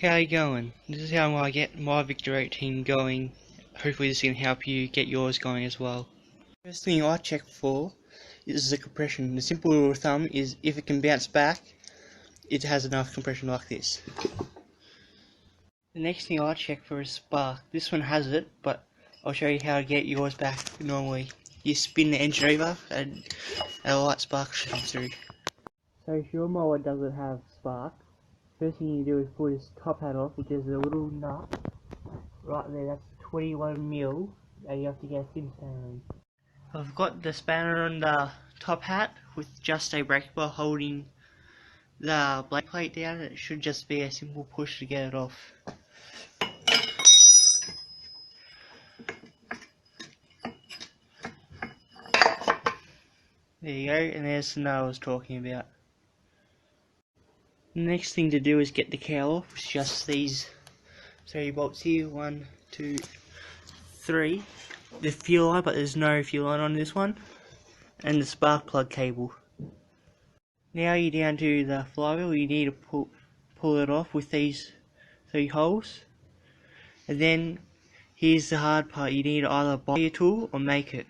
How you going? This is how I get my Victa 18 going. Hopefully this can help you get yours going as well. First thing I check for is the compression. The simple rule of thumb is if it can bounce back, it has enough compression like this. The next thing I check for is spark. This one has it, but I'll show you how to get yours back normally. You spin the engine over and a light spark should come through. So if your mower doesn't have spark, first thing you do is pull this top hat off, which is a little nut right there. That's 21 mil, and you have to get a thin spanner in. I've got the spanner on the top hat with just a brake bar holding the brake plate down. It should just be a simple push to get it off. There you go, and there's the nut I was talking about. The next thing to do is get the cowl off, which is just these 3 bolts here, 1, 2, 3. The fuel line, but there's no fuel line on this one, and the spark plug cable. Now you're down to the flywheel. You need to pull it off with these 3 holes, and then here's the hard part. You need to either buy your tool or make it.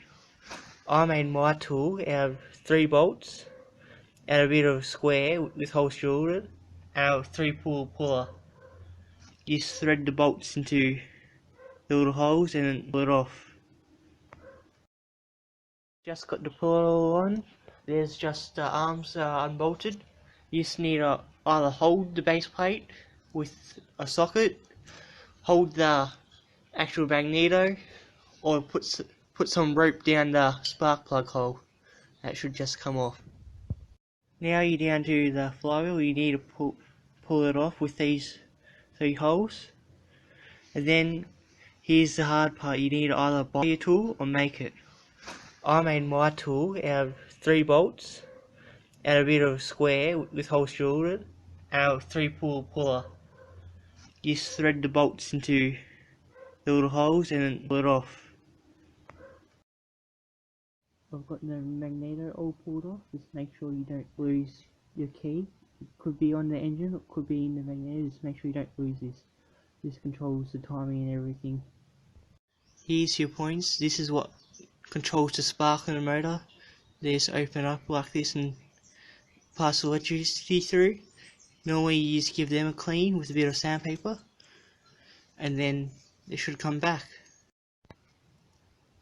I made my tool out of 3 bolts and a bit of square with holes drilled it, and a 3-puller. You thread the bolts into the little holes and then pull it off. Just got the puller all on. There's just the arms unbolted. You just need to either hold the base plate with a socket, hold the actual magneto, or put some rope down the spark plug hole. That should just come off. Now you're down to the flywheel. You need to pull it off with these 3 holes, and then here's the hard part. You need to either buy your tool or make it. I made my tool out of 3 bolts and a bit of square with holes drilled it, and a 3-puller. You thread the bolts into the little holes and then pull it off. I've got the magneto all pulled off. Just make sure you don't lose your key. It could be on the engine, it could be in the magneto. Just make sure you don't lose this. This controls the timing and everything. Here's your points. This is what controls the spark in the motor. They just open up like this and pass electricity through. Normally you just give them a clean with a bit of sandpaper, and then they should come back.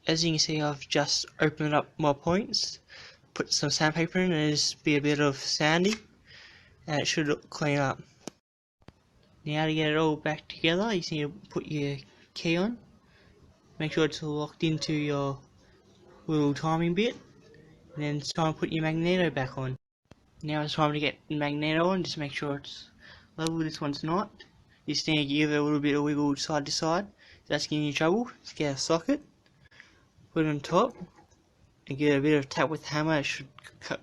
As you can see, I've just opened up my points, put some sandpaper in, and just be a bit of sandy, and it should clean up. Now to get it all back together, you just need to put your key on. Make sure it's locked into your little timing bit, and then it's time to put your magneto back on. Now it's time to get the magneto on. Just make sure it's level. This one's not. You just need to give it a little bit of wiggle side to side. If that's giving you trouble, just get a socket, put it on top, and give it a bit of tap with the hammer. It should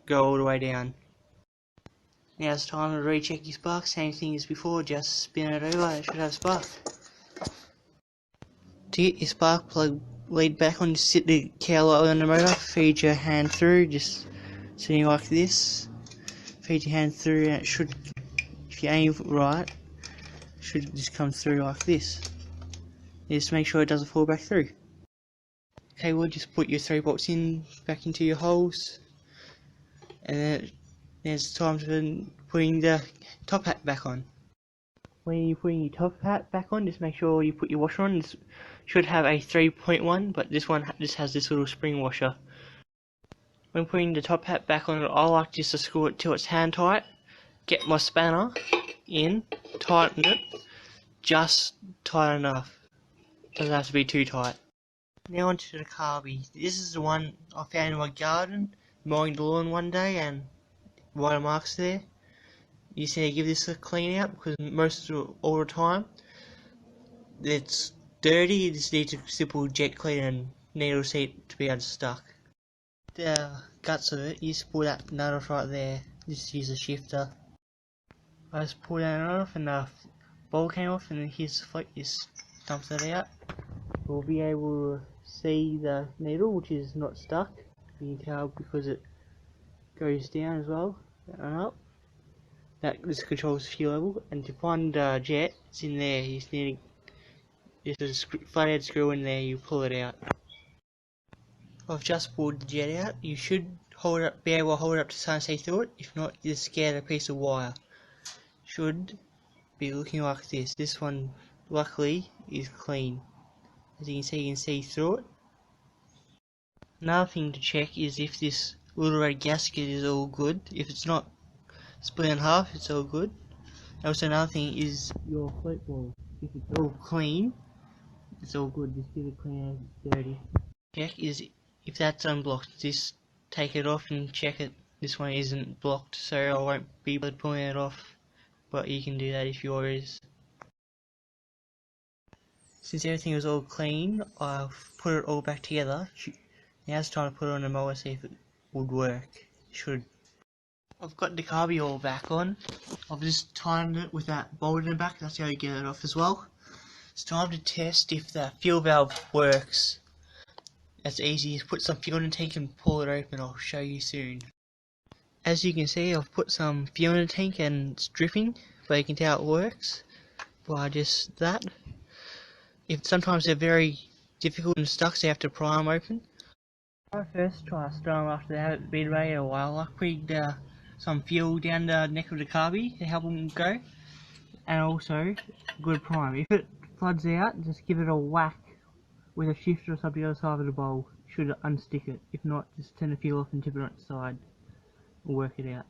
go all the way down. Now it's time to recheck your spark. Same thing as before, just spin it over. It should have spark. To get your spark plug lead back on, just sit the cowl on the motor, feed your hand through, just sitting like this. Feed your hand through, and it should, if you aim right, it should just come through like this. Just make sure it doesn't fall back through. Okay, well, just put your 3 bolts back into your holes, and then there's time for putting the top hat back on. When you're putting your top hat back on, just make sure you put your washer on. This should have a 3.1, but this one just has this little spring washer. When putting the top hat back on, I like just to screw it till it's hand tight. Get my spanner in, tighten it, just tight enough. Doesn't have to be too tight. Now onto the carby. This is the one I found in my garden, mowing the lawn one day, and white marks there. You just need to give this a clean out, because all the time it's dirty. You just need to simple jet clean and needle seat to be unstuck. The guts of it, you just pull that nut off right there. Just use a shifter. I just pulled that nut off and the bowl came off, and then here's the float. Just dumps it out. We'll be able to see the needle, which is not stuck. You can tell because it goes down as well and up. this controls the fuel level, and to find jet, it's in there. You just need a flathead screw in there. You pull it out. I've just pulled the jet out. You should be able to hold it up to the sun and see through it. If not, just scan a piece of wire. Should be looking like this. This one, luckily, is clean. As you can see through it. Another thing to check is if this little red gasket is all good. If it's not split in half, it's all good. Also, another thing is your float ball. If it's all clean, it's all good. Just get it clean as it's dirty. Check is if that's unblocked. Just take it off and check it. This one isn't blocked, so I won't be pulling it off. But you can do that if yours is. Since everything was all clean, I've put it all back together. Now it's time to put it on the mower, see if it would work. It should. I've got the carby all back on. I've just tightened it with that bolt in the back. That's how you get it off as well. It's time to test if the fuel valve works. That's easy. Just put some fuel in the tank and pull it open. I'll show you soon. As you can see, I've put some fuel in the tank and it's dripping, but you can tell it works by just that. Sometimes they're very difficult and stuck, so you have to pry them open. I first try to start them after they haven't been ready a while. I put some fuel down the neck of the carby to help them go, and also good prime. If it floods out, just give it a whack with a shifter or something on the side of the bowl. Should unstick it. If not, just turn the fuel off and tip it on its side. We'll work it out.